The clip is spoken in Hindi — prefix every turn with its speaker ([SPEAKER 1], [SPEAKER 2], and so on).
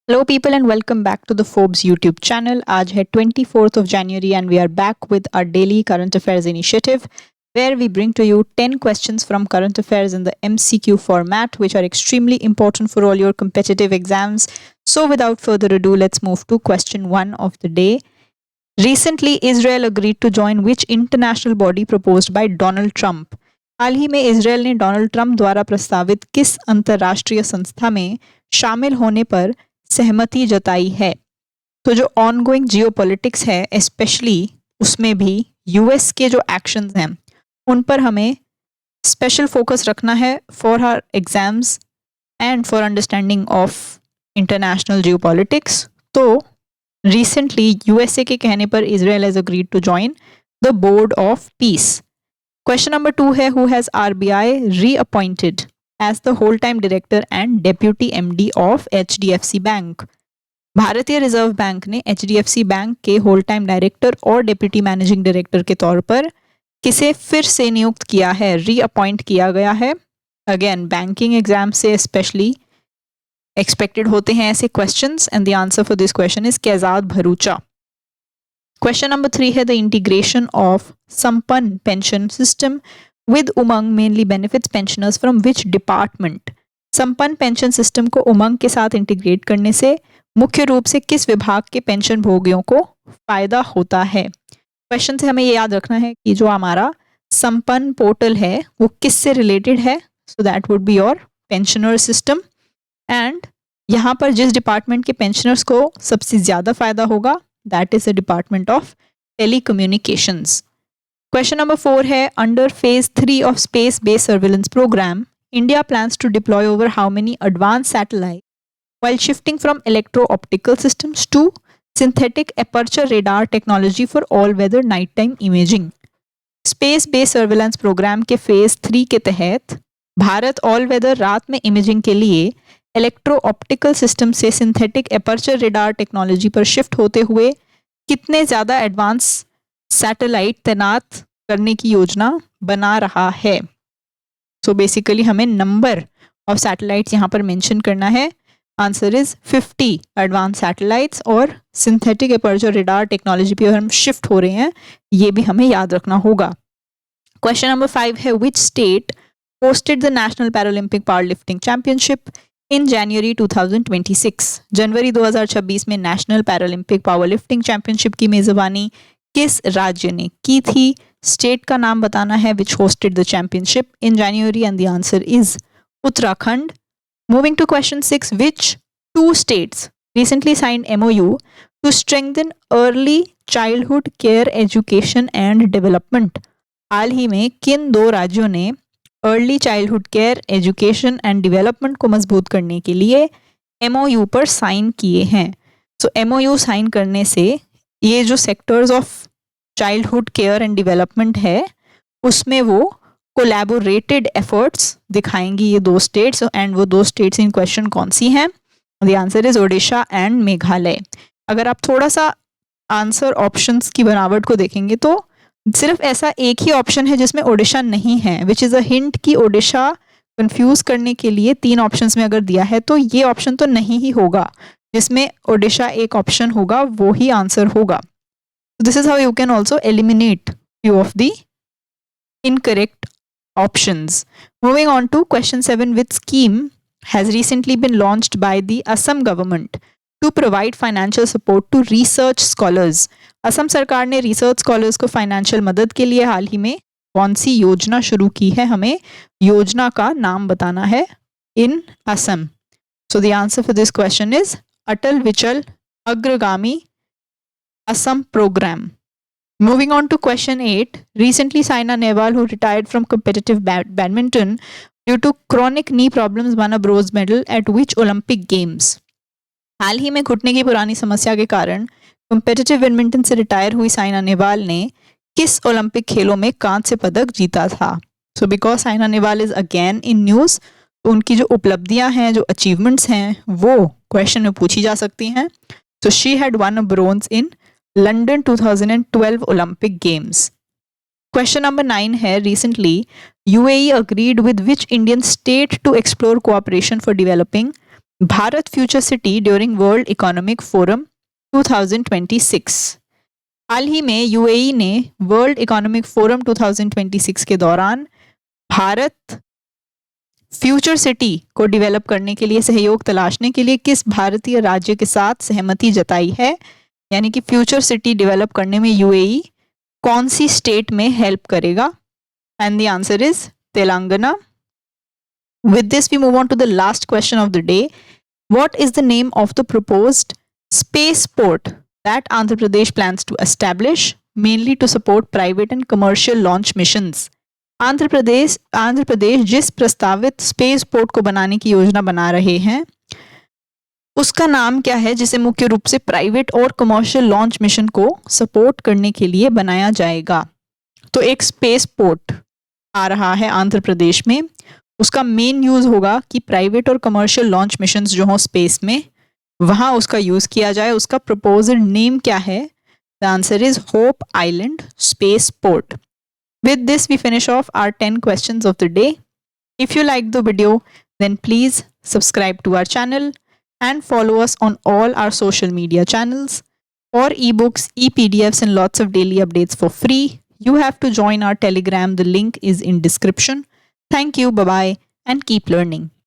[SPEAKER 1] Hello people and welcome back to the Forbes YouTube channel. आज है 24th of January and we are back with our daily current affairs initiative where we bring to you 10 questions from current affairs in the MCQ format which are extremely important for all your competitive exams. So without further ado, let's move to question 1 of the day. Recently Israel agreed to join which international body proposed by Donald Trump? हाल ही में इजराइल ने डोनाल्ड ट्रंप द्वारा प्रस्तावित किस अंतर्राष्ट्रीय संस्था में शामिल होने पर सहमति जताई है? तो जो ऑनगोइंग जियोपॉलिटिक्स है स्पेशली उसमें भी यूएस के जो एक्शंस हैं उन पर हमें स्पेशल फोकस रखना है for our exams and for understanding of international geopolitics. तो रिसेंटली यूएसए के कहने पर Israel has agreed to join the board of peace. Question number 2 है who has RBI reappointed as the whole-time director and deputy MD of HDFC bank? भारतीय रिजर्व बैंक ने HDFC बैंक के होल टाइम डायरेक्टर और डेप्यूटी मैनेजिंग डायरेक्टर के तौर पर किसे फिर से नियुक्त किया है, रीअपॉइंट किया गया है? अगेन बैंकिंग एग्जाम से स्पेशली एक्सपेक्टेड होते हैं ऐसे questions and the answer for this question is Kaizad Bharucha. Question number 3 है the integration of Sampann pension system with Umang mainly benefits pensioners from which department? Sampann pension system को उमंग के साथ इंटीग्रेट करने से मुख्य रूप से किस विभाग के पेंशन भोगियों को फायदा होता है? क्वेश्चन से हमें ये याद रखना है कि जो हमारा संपन्न पोर्टल है वो किससे रिलेटेड है, so that would be your pensioner system and यहाँ पर जिस डिपार्टमेंट के पेंशनर्स को सबसे ज़्यादा फायदा होगा that is the department of telecommunications. Question number 4 है under phase 3 of space based surveillance program, India plans to deploy over how many advanced satellites while shifting from electro-optical systems to synthetic aperture radar technology for all weather nighttime imaging? Space based surveillance program के phase 3 के तहत भारत ऑल वेदर रात में इमेजिंग के लिए इलेक्ट्रो ऑप्टिकल सिस्टम से सिंथेटिक एपर्चर रेडार टेक्नोलॉजी पर शिफ्ट होते हुए कितने ज़्यादा एडवांस सैटेलाइट तैनात करने की योजना बना रहा है? सो बेसिकली हमें नंबर ऑफ सैटेलाइट्स यहाँ पर मेंशन करना है। आंसर इज 50 एडवांस सैटेलाइट्स और सिंथेटिक एपर्चर रेडार टेक्नोलॉजी पे हम शिफ्ट हो रहे हैं, ये भी हमें याद रखना होगा। क्वेश्चन नंबर 5 है which state hosted the national paralympic power lifting championship in January 2026? जनवरी 2026 में national paralympic power lifting championship की मेजबानी किस राज्य ने की थी? स्टेट का नाम बताना है which hosted the championship in January and the answer is Uttarakhand. Moving to question 6, which two states recently signed MOU to strengthen early childhood care education and development? हाल ही में किन दो राज्यों ने early childhood care education and development को मजबूत करने के लिए MOU पर साइन किए हैं? सो MOU साइन करने से ये जो sectors of childhood care and development है उसमें वो कोलैबोरेटेड एफर्ट्स दिखाएंगी ये दो स्टेट्स, एंड वो दो स्टेट्स इन क्वेश्चन कौन सी हैं? The answer is Odisha and Meghalaya. अगर आप थोड़ा सा आंसर ऑप्शंस की बनावट को देखेंगे तो सिर्फ ऐसा एक ही ऑप्शन है जिसमें ओडिशा नहीं है, विच इज़ अ हिंट कि ओडिशा कंफ्यूज करने के लिए 3 ऑप्शंस में अगर दिया है तो ये ऑप्शन तो नहीं ही होगा, जिसमें ओडिशा एक ऑप्शन होगा वो ही आंसर होगा। This is how you can also eliminate few of the incorrect options. Moving on to question 7, which scheme has recently been launched by the Assam government to provide financial support to research scholars? Assam सरकार ने रिसर्च स्कॉलर्स को फाइनेंशियल मदद के लिए हाल ही में कौन सी योजना शुरू की है? हमें योजना का नाम बताना है in Assam. So the answer for this question is Atal Vichal Agragami Assam program. Moving on to question 8, recently Saina Nehwal, who retired from competitive badminton due to chronic knee problems, won a bronze medal at which Olympic Games? हाल ही में घुटने की पुरानी समस्या के कारण कॉम्पिटिटिव बैडमिंटन से रिटायर हुई साइना नेहवाल ने किस ओलंपिक खेलों में कांस्य पदक जीता था? So because Saina Nehwal is again in news, तो उनकी जो उपलब्धियां हैं, जो अचीवमेंट्स हैं, वो क्वेश्चन में पूछी जा सकती हैं। So she had one a bronze in London 2012 Olympic Games. Question number 9 है recently UAE agreed with which Indian state to explore cooperation for developing Bharat future city during world economic forum 2026। हाल ही में यूएई ने वर्ल्ड इकोनॉमिक फोरम 2026 के दौरान भारत फ्यूचर सिटी को डेवलप करने के लिए सहयोग तलाशने के लिए किस भारतीय राज्य के साथ सहमति जताई है? यानी कि फ्यूचर सिटी डेवलप करने में यूएई कौन सी स्टेट में हेल्प करेगा? And the answer is Telangana. With this we move on to the last question of the day. What is the name of the proposed spaceport that Andhra Pradesh plans to establish mainly to support private and commercial launch missions? Andhra Pradesh जिस प्रस्तावित स्पेस पोर्ट को बनाने की योजना बना रहे हैं उसका नाम क्या है, जिसे मुख्य रूप से प्राइवेट और कमर्शियल लॉन्च मिशन को सपोर्ट करने के लिए बनाया जाएगा? तो एक स्पेस पोर्ट आ रहा है आंध्र प्रदेश में, उसका मेन यूज होगा कि प्राइवेट और कमर्शियल लॉन्च मिशंस जो हों स्पेस में वहां उसका यूज किया जाए। उसका प्रपोज्ड नेम क्या है? The answer is hope island space port. With this we finish off our 10 questions of the day. If you liked the video, then please subscribe to our channel and follow us on all our social media channels. For ebooks, e-PDFs and lots of daily updates for free, you have to join our Telegram. The link is in description. Thank you, bye-bye, and keep learning.